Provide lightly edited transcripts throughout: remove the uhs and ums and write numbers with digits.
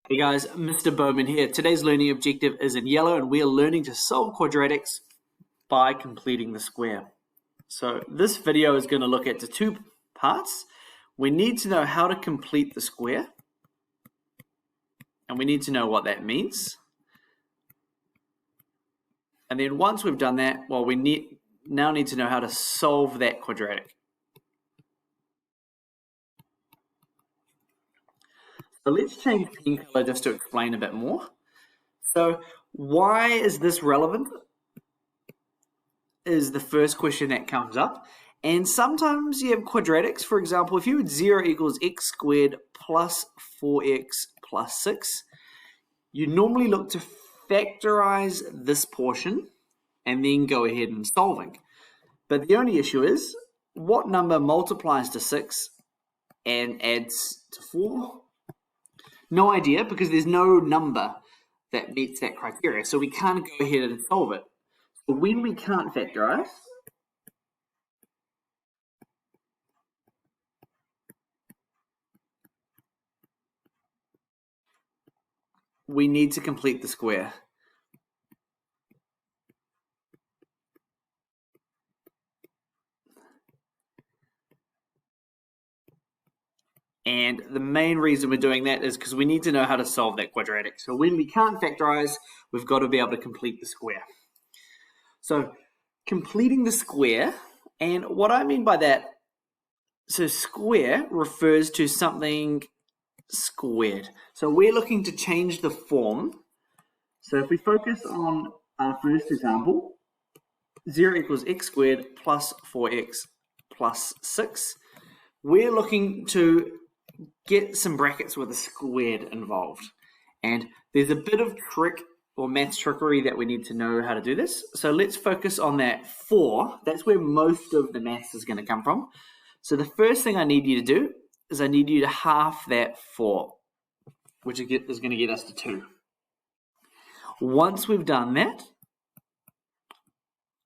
Hey guys, Mr. Bowman here. Today's learning objective is in yellow and we are learning to solve quadratics by completing the square. So this video is going to look at the two parts. We need to know how to complete the square and we need to know what that means. And then once we've done that, well, we now need to know how to solve that quadratic. So let's change pen color just to explain a bit more. So why is this relevant is the first question that comes up. And sometimes you have quadratics. For example, if you had 0 equals x squared plus 4x plus 6, you normally look to factorize this portion and then go ahead and solving. But the only issue is, what number multiplies to 6 and adds to 4? No idea, because there's no number that meets that criteria, so we can't go ahead and solve it. But when we can't factorize, we need to complete the square. And the main reason we're doing that is because we need to know how to solve that quadratic. So when we can't factorize, we've got to be able to complete the square. So completing the square, and what I mean by that, so square refers to something squared. So we're looking to change the form. So if we focus on our first example, 0 equals x squared plus 4x plus 6, we're looking to get some brackets with a squared involved. And there's a bit of trick or maths trickery that we need to know how to do this. So let's focus on that 4. That's where most of the maths is going to come from. So the first thing I need you to do is I need you to half that 4, which is going to get us to 2. Once we've done that,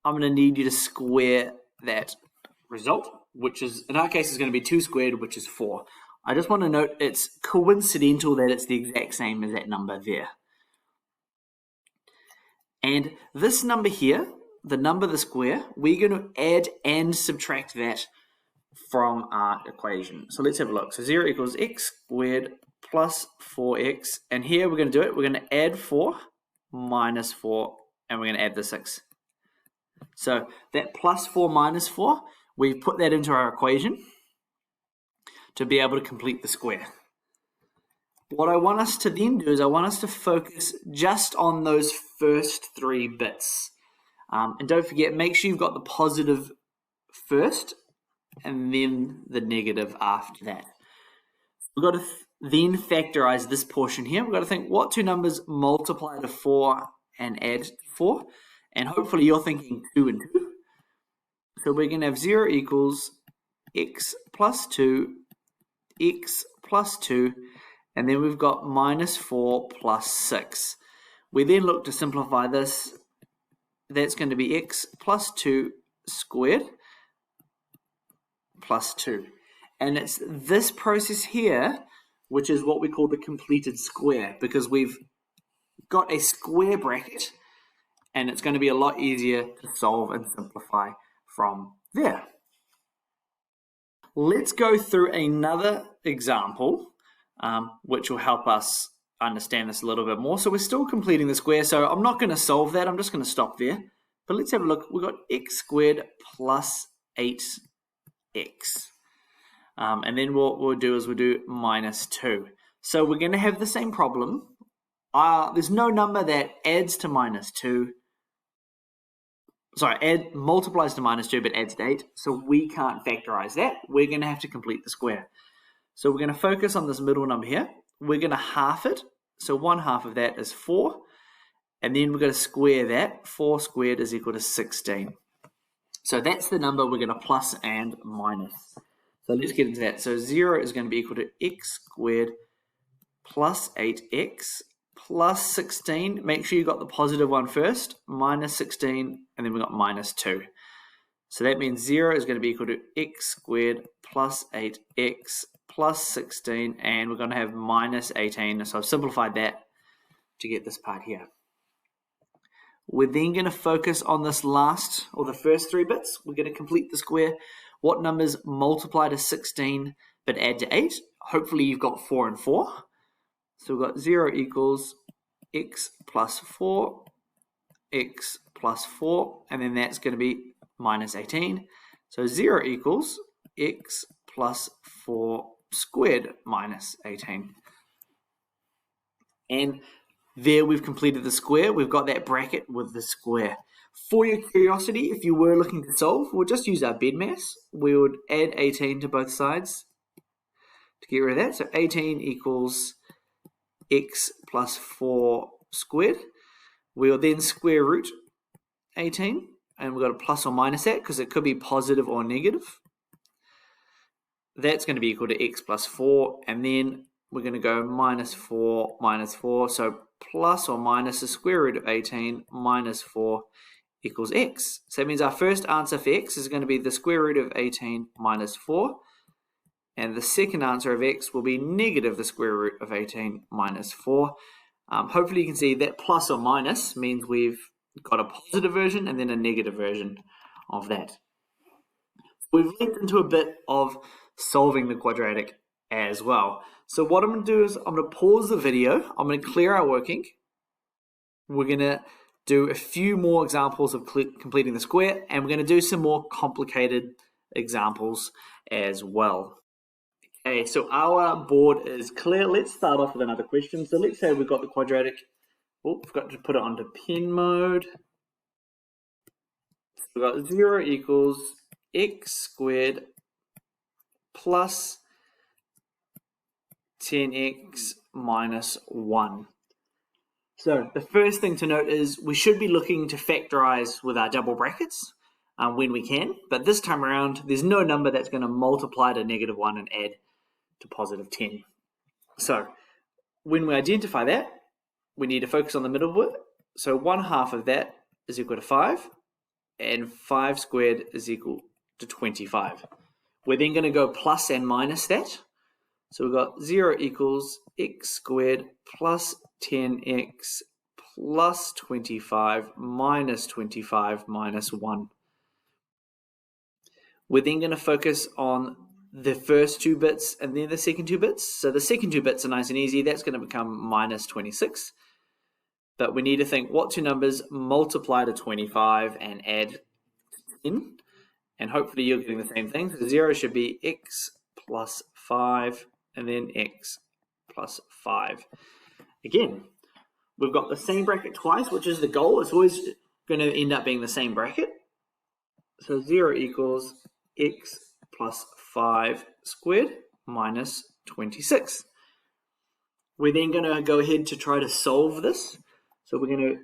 I'm going to need you to square that result, which is, in our case, is going to be 2 squared, which is 4. I just want to note it's coincidental that it's the exact same as that number there. And this number here, the number of the square, we're going to add and subtract that from our equation. So let's have a look. So 0 equals x squared plus 4x. And here we're going to do it. We're going to add 4 minus 4, and we're going to add the 6. So that plus 4 minus 4, we've put that into our equation to be able to complete the square. What I want us to then do is I want us to focus just on those first 3 bits. And don't forget, make sure you've got the positive first and then the negative after that. We've got to then factorize this portion here. We've got to think, what two numbers multiply to 4 and add to 4? And hopefully you're thinking 2 and 2. So we're going to have 0 equals x plus 2, x plus 2, and then we've got minus 4 plus 6. We then look to simplify this. That's going to be x plus 2 squared plus 2. And it's this process here, which is what we call the completed square, because we've got a square bracket, and it's going to be a lot easier to solve and simplify from there. Let's go through another example, which will help us understand this a little bit more. So we're still completing the square, so I'm not going to solve that. I'm just going to stop there. But let's have a look. We've got x squared plus 8x. And then what we'll do is we'll do minus 2. So we're going to have the same problem. There's no number that adds to minus 2. Sorry, multiplies to minus 2 but adds to 8. So we can't factorize that. We're going to have to complete the square. So we're going to focus on this middle number here. We're going to half it. So 1/2 of that is 4. And then we're going to square that. 4 squared is equal to 16. So that's the number we're going to plus and minus. So let's get into that. So 0 is going to be equal to x squared plus 8x plus 16. Make sure you got the positive one first. Minus 16, and then we got minus 2. So that means 0 is going to be equal to x squared plus 8x plus 16, and we're going to have minus 18. So I've simplified that to get this part here. We're then going to focus on this last, or the first 3 bits. We're going to complete the square. What numbers multiply to 16 but add to 8? Hopefully you've got 4 and 4. So we've got 0 equals x plus 4, x plus 4, and then that's going to be minus 18. So 0 equals x plus 4 squared minus 18. And there we've completed the square. We've got that bracket with the square. For your curiosity, if you were looking to solve, we'll just use our BEDMAS. We would add 18 to both sides to get rid of that. So 18 equals x plus 4 squared. We'll then square root 18, and we've got a plus or minus that because it could be positive or negative. That's going to be equal to x plus 4, and then we're going to go minus 4, so plus or minus the square root of 18 minus 4 equals x. So that means our first answer for x is going to be the square root of 18 minus 4, and the second answer of x will be negative the square root of 18 minus 4. Hopefully you can see that plus or minus means we've got a positive version and then a negative version of that. We've linked into a bit of solving the quadratic as well. So what I'm going to do is I'm going to pause the video. I'm going to clear our working. We're going to do a few more examples of completing the square, and we're going to do some more complicated examples as well. Okay, so our board is clear. Let's start off with another question. So let's say we've got the quadratic. Oh, forgot to put it onto pen mode. So we've got 0 equals x squared plus 10x minus 1. So the first thing to note is we should be looking to factorize with our double brackets when we can, but this time around there's no number that's going to multiply to negative 1 and add to positive 10. So when we identify that, we need to focus on the middle of it. So 1/2 of that is equal to 5, and 5 squared is equal to 25. We're then going to go plus and minus that. So we've got 0 equals x squared plus 10x plus 25 minus 1. We're then going to focus on the first 2 bits and then the second 2 bits. So the second 2 bits are nice and easy. That's going to become minus 26. But we need to think what 2 numbers multiply to 25 and add 10. And hopefully you're getting the same thing. So 0 should be x plus 5 and then x plus 5. Again, we've got the same bracket twice, which is the goal. It's always going to end up being the same bracket. So 0 equals x plus 5 squared minus 26. We're then going to go ahead to try to solve this. So we're going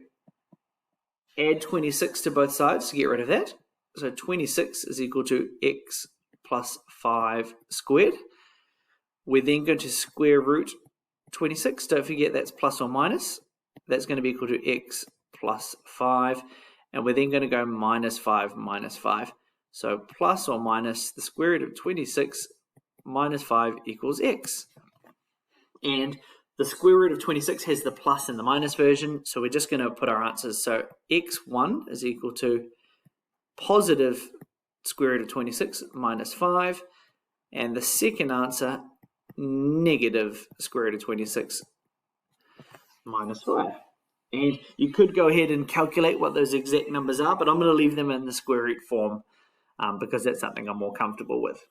to add 26 to both sides to get rid of that. So 26 is equal to x plus 5 squared. We're then going to square root 26. Don't forget that's plus or minus. That's going to be equal to x plus 5. And we're then going to go minus 5 minus 5. So plus or minus the square root of 26 minus 5 equals x. And the square root of 26 has the plus and the minus version. So we're just going to put our answers. So x1 is equal to positive square root of 26 minus 5. And the second answer, negative square root of 26 minus 5. And you could go ahead and calculate what those exact numbers are, but I'm going to leave them in the square root form because that's something I'm more comfortable with.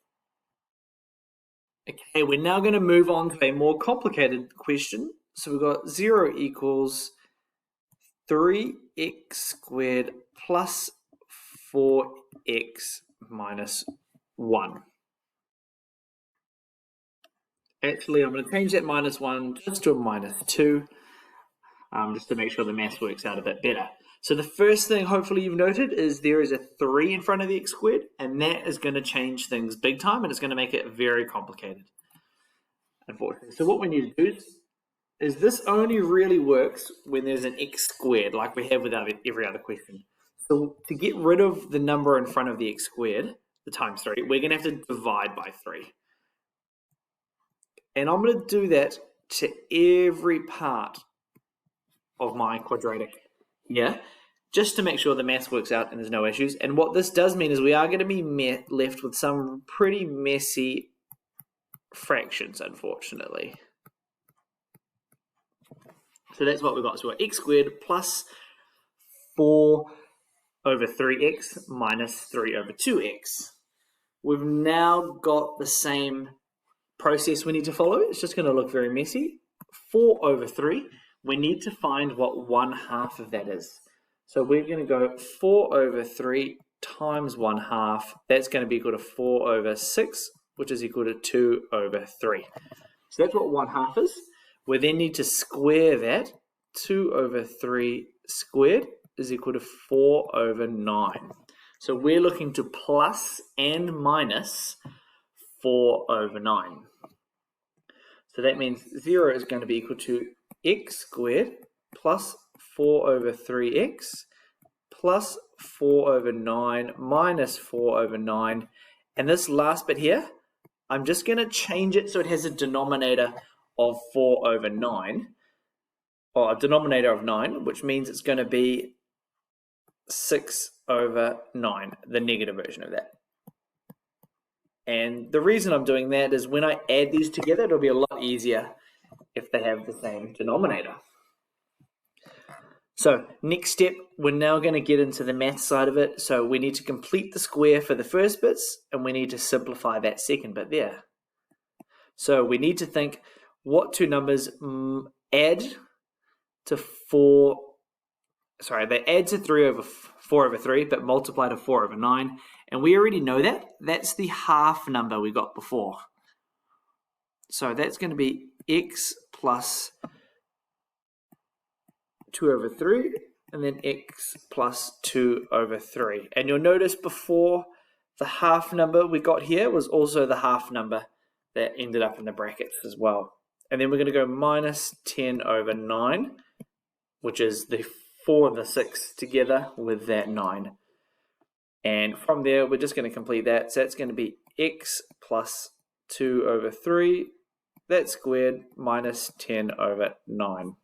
Okay, we're now going to move on to a more complicated question. So we've got 0 equals 3x squared plus 4x minus 1. Actually, I'm going to change that minus 1 just to a minus 2, just to make sure the math works out a bit better. So the first thing hopefully you've noted is there is a 3 in front of the x squared, and that is going to change things big time, and it's going to make it very complicated, unfortunately. So what we need to do is this only really works when there's an x squared, like we have with every other question. So to get rid of the number in front of the x squared, the times 3, we're going to have to divide by 3. And I'm going to do that to every part of my quadratic here, just to make sure the math works out and there's no issues. And what this does mean is we are going to be left with some pretty messy fractions, unfortunately. So that's what we've got. So we've got x squared plus 4 over 3x minus 3 over 2x. We've now got the same process we need to follow. It's just going to look very messy. 4 over 3. We need to find what 1/2 of that is. So we're going to go 4 over 3 times 1/2. That's going to be equal to 4 over 6, which is equal to 2 over 3. So that's what 1/2 is. We then need to square that. 2 over 3 squared is equal to 4 over 9. So we're looking to plus and minus 4 over 9. So that means 0 is going to be equal to x squared plus 4 over 3x plus 4 over 9 minus 4 over 9. And this last bit here, I'm just going to change it so it has a denominator of 4 over 9, or a denominator of 9, which means it's going to be 6 over 9, the negative version of that. And the reason I'm doing that is when I add these together, it'll be a lot easier if they have the same denominator. So next step, we're now going to get into the math side of it. So we need to complete the square for the first bits, and we need to simplify that second bit there. So we need to think what two numbers add to 4, sorry, they add to 4 over 3, but multiply to 4 over 9. And we already know that. That's the half number we got before. So that's going to be x plus 2 over 3, and then x plus 2 over 3. And you'll notice before, the half number we got here was also the half number that ended up in the brackets as well. And then we're going to go minus 10 over 9, which is the 4 and the 6 together with that 9. And from there, we're just going to complete that. So that's going to be x plus 2 over 3, that squared, minus 10 over 9.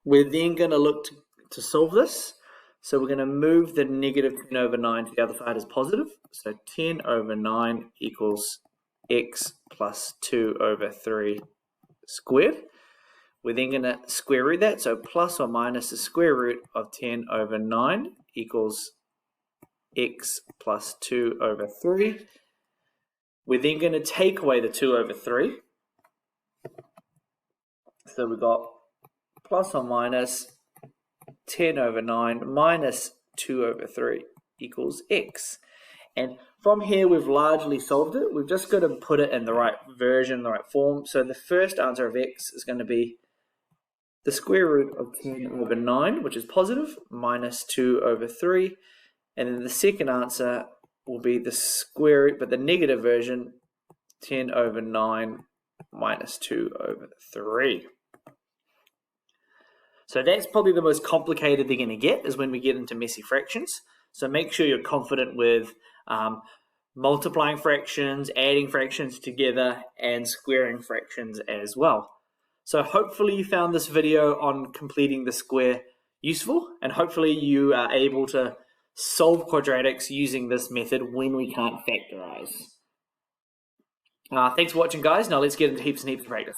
We're then going to look to solve this. So we're going to move the negative 10 over 9 to the other side as positive. So 10 over 9 equals x plus 2 over 3 squared. We're then going to square root that. So plus or minus the square root of 10 over 9 equals x plus 2 over 3. We're then going to take away the 2 over 3. So we've got plus or minus 10 over 9 minus 2 over 3 equals x. And from here, we've largely solved it. We've just got to put it in the right version, the right form. So the first answer of x is going to be the square root of 10 over 9, which is positive, minus 2 over 3. And then the second answer will be the square root, but the negative version, 10 over 9 minus 2 over 3. So that's probably the most complicated they're going to get, is when we get into messy fractions. So make sure you're confident with multiplying fractions, adding fractions together, and squaring fractions as well. So hopefully you found this video on completing the square useful, and hopefully you are able to solve quadratics using this method when we can't factorize. Thanks for watching, guys. Now let's get into heaps and heaps of practice.